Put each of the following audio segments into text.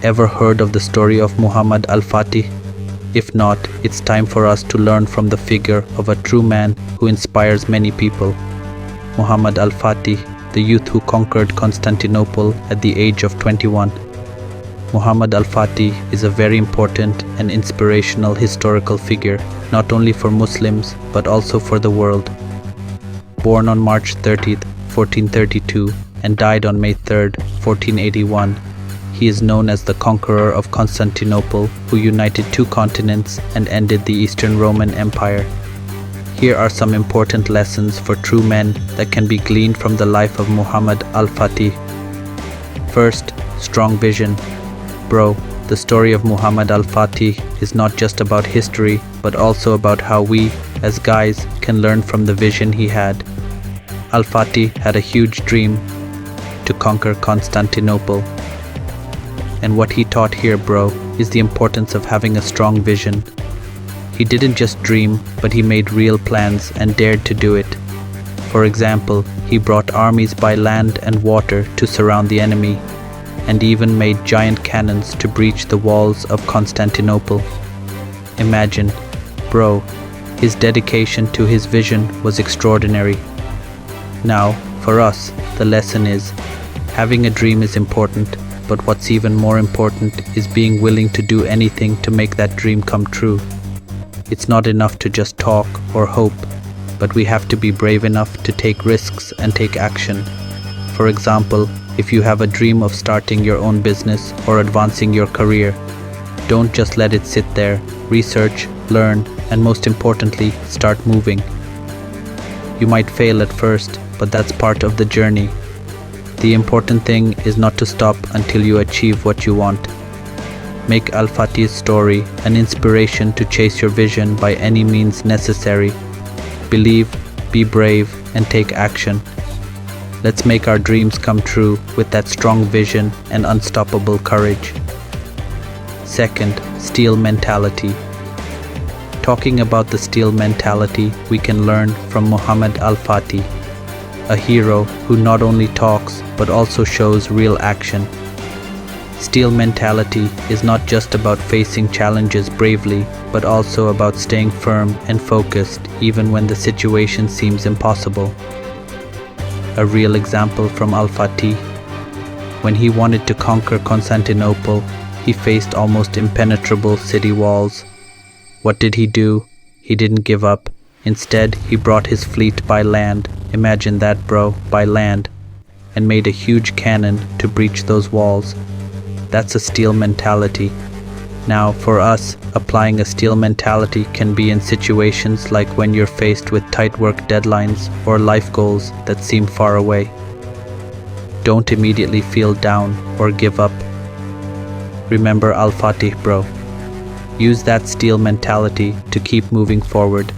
Ever heard of the story of Muhammad Al-Fatih? If not, it's time for us to learn from the figure of a true man who inspires many people. Muhammad Al-Fatih, the youth who conquered Constantinople at the age of 21. Muhammad Al-Fatih is a very important and inspirational historical figure, not only for Muslims but also for the world. Born on March 30th, 1432 and died on May 3rd, 1481, he is known as the conqueror of Constantinople, who united two continents and ended the Eastern Roman Empire. Here are some important lessons for true men that can be gleaned from the life of Muhammad Al-Fatih. First, strong vision. Bro, the story of Muhammad Al-Fatih is not just about history, but also about how we, as guys, can learn from the vision he had. Al-Fatih had a huge dream to conquer Constantinople. And what he taught here, bro, is the importance of having a strong vision. He didn't just dream, but he made real plans and dared to do it. For example, he brought armies by land and water to surround the enemy, and even made giant cannons to breach the walls of Constantinople. Imagine, bro, his dedication to his vision was extraordinary. Now, for us, the lesson is, having a dream is important, but what's even more important is being willing to do anything to make that dream come true. It's not enough to just talk or hope, but we have to be brave enough to take risks and take action. For example, if you have a dream of starting your own business or advancing your career, don't just let it sit there. Research, learn, and most importantly, start moving. You might fail at first, but that's part of the journey. The important thing is not to stop until you achieve what you want. Make Al-Fatih's story an inspiration to chase your vision by any means necessary. Believe, be brave, and take action. Let's make our dreams come true with that strong vision and unstoppable courage. Second, steel mentality. Talking about the steel mentality, we can learn from Muhammad Al-Fatih, a hero who not only talks but also shows real action. Steel mentality is not just about facing challenges bravely, but also about staying firm and focused even when the situation seems impossible. A real example from Al-Fatih. When he wanted to conquer Constantinople, he faced almost impenetrable city walls. What did he do? He didn't give up. Instead, he brought his fleet by land, imagine that, bro, by land, and made a huge cannon to breach those walls. That's a steel mentality. Now, for us, applying a steel mentality can be in situations like when you're faced with tight work deadlines or life goals that seem far away. Don't immediately feel down or give up. Remember Al-Fatih, bro. Use that steel mentality to keep moving forward.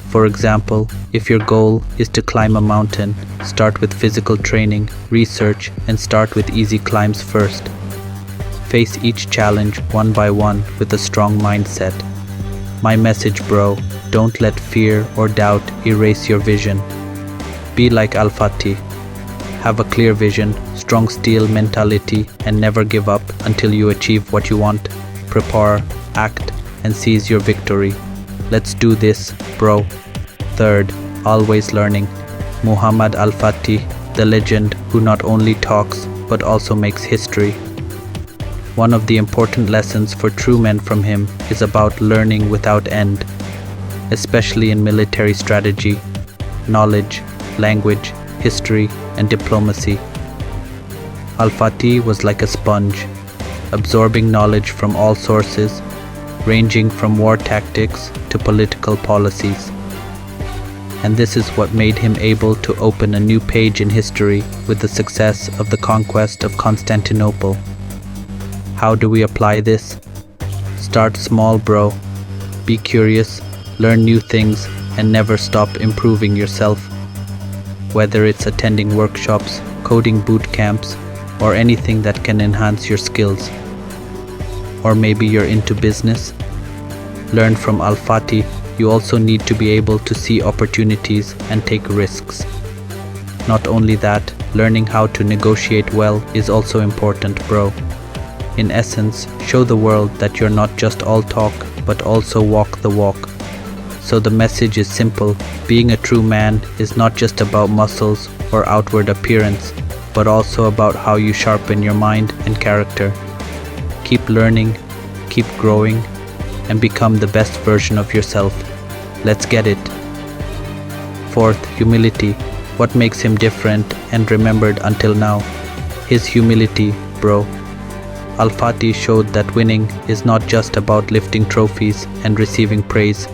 For example, if your goal is to climb a mountain, start with physical training, research, and start with easy climbs first. Face each challenge one by one with a strong mindset. My message, bro, don't let fear or doubt erase your vision. Be like Al-Fatih. Have a clear vision, strong steel mentality, and never give up until you achieve what you want. Prepare, act, and seize your victory. Let's do this, bro. Third, always learning. Muhammad Al-Fatih, the legend who not only talks but also makes history. One of the important lessons for true men from him is about learning without end, especially in military strategy, knowledge, language, history, and diplomacy. Al-Fatih was like a sponge, absorbing knowledge from all sources, ranging from war tactics to political policies. And this is what made him able to open a new page in history with the success of the conquest of Constantinople. How do we apply this? Start small, bro. Be curious, learn new things, and never stop improving yourself. Whether it's attending workshops, coding boot camps, or anything that can enhance your skills. Or maybe you're into business. Learn from Al-Fatih. You also need to be able to see opportunities and take risks. Not only that, learning how to negotiate well is also important, bro. In essence, show the world that you're not just all talk, but also walk the walk. So the message is simple: being a true man is not just about muscles or outward appearance, but also about how you sharpen your mind and character. Keep learning, keep growing, and become the best version of yourself. Let's get it. Fourth, humility. What makes him different and remembered until now? His humility, bro. Al-Fatih showed that winning is not just about lifting trophies and receiving praise.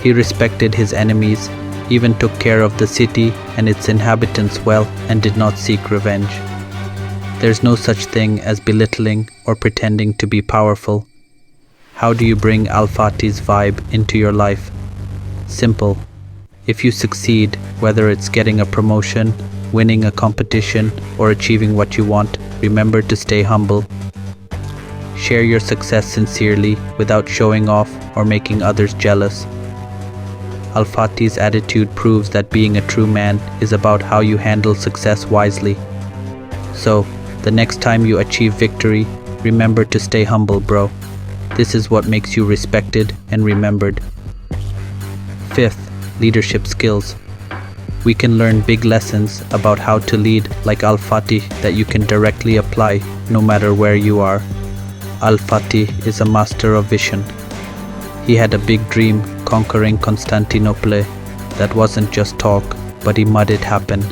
He respected his enemies, even took care of the city and its inhabitants well, and did not seek revenge. There's no such thing as belittling or pretending to be powerful. How do you bring Al-Fatih's vibe into your life? Simple. If you succeed, whether it's getting a promotion, winning a competition, or achieving what you want, remember to stay humble. Share your success sincerely without showing off or making others jealous. Al-Fatih's attitude proves that being a true man is about how you handle success wisely. So, the next time you achieve victory, remember to stay humble, bro. This is what makes you respected and remembered. Fifth, leadership skills. We can learn big lessons about how to lead like Al-Fatih that you can directly apply no matter where you are. Al-Fatih is a master of vision. He had a big dream, conquering Constantinople. That wasn't just talk, but he made it happen.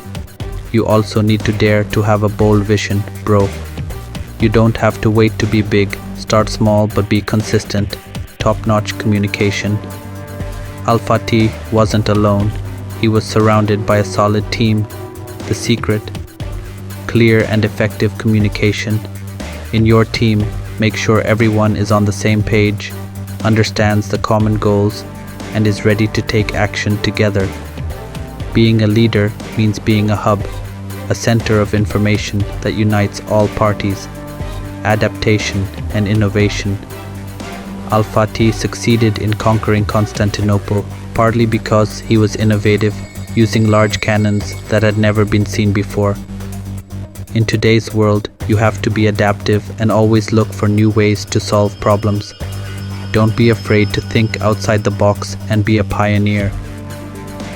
You also need to dare to have a bold vision, bro. You don't have to wait to be big. Start small but be consistent. Top-notch communication. Al-Fatih wasn't alone. He was surrounded by a solid team. The secret: clear and effective communication. In your team, make sure everyone is on the same page, understands the common goals, and is ready to take action together. Being a leader means being a hub, a center of information that unites all parties. Adaptation and innovation. Al-Fatih succeeded in conquering Constantinople, partly because he was innovative, using large cannons that had never been seen before. In today's world, you have to be adaptive and always look for new ways to solve problems. Don't be afraid to think outside the box and be a pioneer.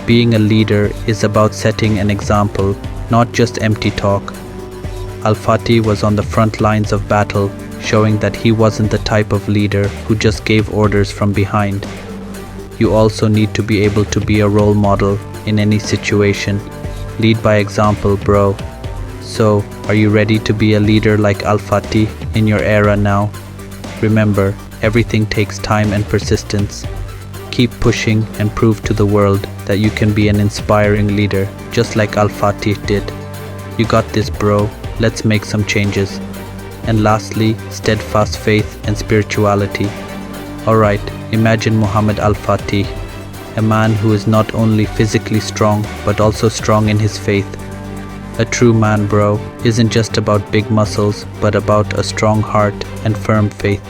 Being a leader is about setting an example, not just empty talk. Al-Fatih was on the front lines of battle, showing that he wasn't the type of leader who just gave orders from behind. You also need to be able to be a role model in any situation. Lead by example, bro. So, are you ready to be a leader like Al-Fatih in your era now? Remember, everything takes time and persistence. Keep pushing and prove to the world that you can be an inspiring leader, just like Al-Fatih did. You got this, bro. Let's make some changes. And lastly, steadfast faith and spirituality. Alright, imagine Muhammad Al-Fatih, a man who is not only physically strong, but also strong in his faith. A true man, bro, isn't just about big muscles, but about a strong heart and firm faith.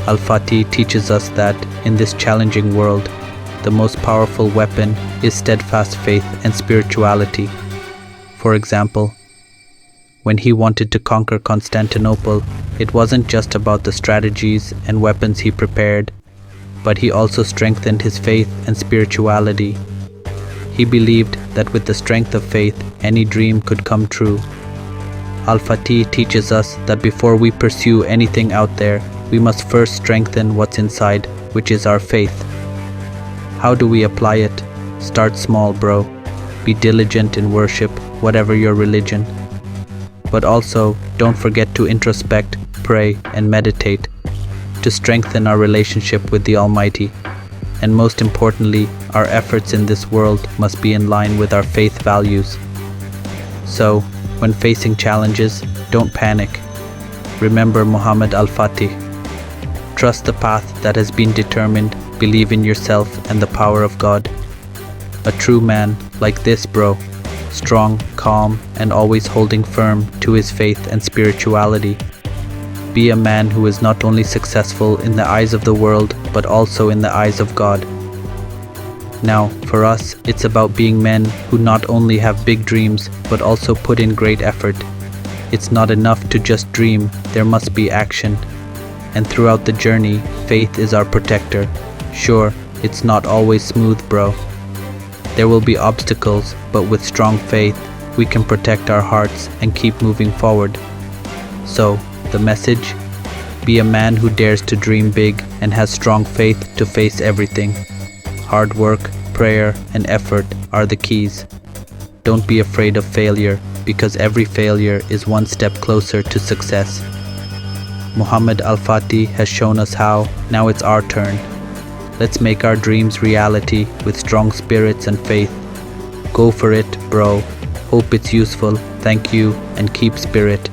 Al-Fatih teaches us that, in this challenging world, the most powerful weapon is steadfast faith and spirituality. For example, when he wanted to conquer Constantinople, it wasn't just about the strategies and weapons he prepared, but he also strengthened his faith and spirituality. He believed that with the strength of faith, any dream could come true. Al-Fatih teaches us that before we pursue anything out there, we must first strengthen what's inside, which is our faith. How do we apply it? Start small, bro. Be diligent in worship, whatever your religion. But also, don't forget to introspect, pray, and meditate to strengthen our relationship with the Almighty. And most importantly, our efforts in this world must be in line with our faith values. So, when facing challenges, don't panic. Remember Muhammad Al-Fatih. Trust the path that has been determined, believe in yourself and the power of God. A true man like this, bro. Strong, calm, and always holding firm to his faith and spirituality. Be a man who is not only successful in the eyes of the world, but also in the eyes of God. Now, for us, it's about being men who not only have big dreams, but also put in great effort. It's not enough to just dream, there must be action. And throughout the journey, faith is our protector. Sure, it's not always smooth, bro. There will be obstacles, but with strong faith, we can protect our hearts and keep moving forward. So, the message? Be a man who dares to dream big and has strong faith to face everything. Hard work, prayer, and effort are the keys. Don't be afraid of failure, because every failure is one step closer to success. Muhammad Al-Fatih has shown us how, now it's our turn. Let's make our dreams reality with strong spirits and faith. Go for it, bro. Hope it's useful. Thank you, and keep spirit.